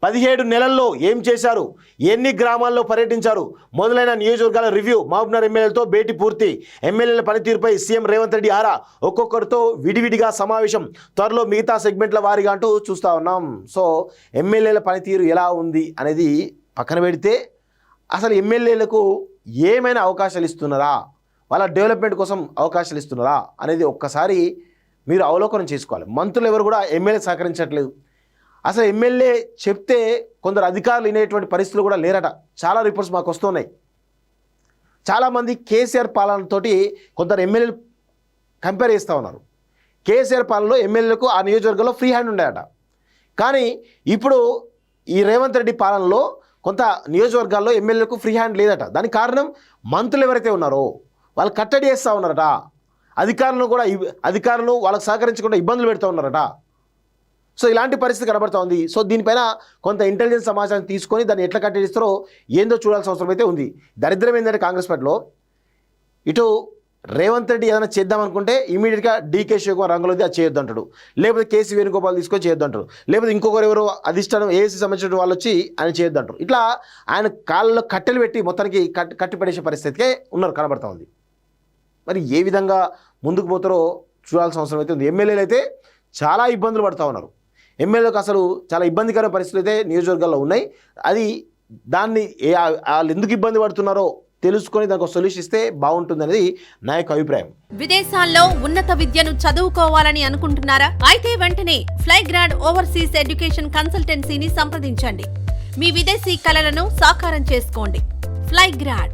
17 నెలల్లో ఏం చేశారు, ఎన్ని గ్రామాల్లో పర్యటించారు మొదలైన నియోజకవర్గాల రివ్యూ, మహబూబ్నగర్ ఎమ్మెల్యేలతో భేటీ పూర్తి, ఎమ్మెల్యేల పనితీరుపై సీఎం రేవంత్ రెడ్డి ఆరా, ఒక్కొక్కరితో విడివిడిగా సమావేశం, త్వరలో మిగతా సెగ్మెంట్ల వారీగా అంటూ చూస్తూ ఉన్నాం. సో ఎమ్మెల్యేల పనితీరు ఎలా ఉంది అనేది పక్కన పెడితే అసలు ఎమ్మెల్యేలకు ఏమైనా అవకాశాలు ఇస్తున్నారా, వాళ్ళ డెవలప్మెంట్ కోసం అవకాశాలు ఇస్తున్నారా అనేది ఒక్కసారి మీరు అవలోకనం చేసుకోవాలి. మంత్రులు ఎవరు కూడా ఎమ్మెల్యే సహకరించట్లేదు. అసలు ఎమ్మెల్యే చెప్తే కొందరు అధికారులు వినేటువంటి పరిస్థితులు కూడా లేరట. చాలా రిపోర్ట్స్ మాకు వస్తున్నాయి. చాలామంది కేసీఆర్ పాలనతోటి కొందరు ఎమ్మెల్యేలు కంపేర్ చేస్తూ ఉన్నారు. కేసీఆర్ పాలనలో ఎమ్మెల్యేలకు ఆ నియోజకవర్గంలో ఫ్రీ హ్యాండ్ ఉండేట. కానీ ఇప్పుడు ఈ రేవంత్ రెడ్డి పాలనలో కొంత నియోజకవర్గాల్లో ఎమ్మెల్యేలకు ఫ్రీ హ్యాండ్ లేదట. దానికి కారణం మంత్రులు ఎవరైతే ఉన్నారో వాళ్ళు కట్టడి చేస్తూ ఉన్నారట. అధికారులు వాళ్ళకు సహకరించకుండా ఇబ్బందులు పెడుతూ ఉన్నారట. సో ఇలాంటి పరిస్థితి కనబడుతూ ఉంది. సో దీనిపైన కొంత ఇంటెలిజెన్స్ సమాచారం తీసుకొని దాన్ని ఎట్లా కట్టడిస్తారో ఏందో చూడాల్సిన అవసరం అయితే ఉంది. దరిద్రం ఏంటంటే కాంగ్రెస్ పార్టీలో ఇటు రేవంత్ రెడ్డి ఏదైనా చేద్దామనుకుంటే ఇమీడియట్గా డీకే శివకుమార్ రంగంలోది అది చేయొద్దు అంటాడు, లేకపోతే కేసీ వేణుగోపాల్ తీసుకొని చేయొద్దు అంటారు, లేకపోతే ఇంకొకరు ఎవరు అధిష్టానం ఏసీ సంబంధించిన వాళ్ళు వచ్చి ఆయన చేయొద్దు అంటారు. ఇట్లా ఆయన కాళ్ళలో కట్టెలు పెట్టి మొత్తానికి కట్టిపడేసే పరిస్థితికే కనబడుతూ ఉంది. మరి ఏ విధంగా ముందుకు పోతారో చూడాల్సిన అవసరం అయితే ఉంది. ఎమ్మెల్యేలు అయితే చాలా ఇబ్బందులు పడుతూ ఉన్నారు. ఎమ్మెల్యేలకు అసలు చాలా ఇబ్బందికర పరిస్థితులు అయితే నియోజకవర్గాల్లో ఉన్నాయి. దాన్ని వాళ్ళు ఎందుకు ఇబ్బంది పడుతున్నారో తెలుసుకొని దానికి ఒక సొల్యూషన్ ఇస్తే బాగుంటుందనేది నా యొక్క అభిప్రాయం. విదేశాల్లో ఉన్నత విద్యను చదువుకోవాలని అనుకుంటున్నారా? అయితే వెంటనే ఫ్లైగ్రాడ్ ఓవర్సీస్ ఎడ్యుకేషన్ కన్సల్టెన్సీని సంప్రదించండి. మీ విదేశీ కలలను సాకారం చేసుకోండి. ఫ్లైగ్రాడ్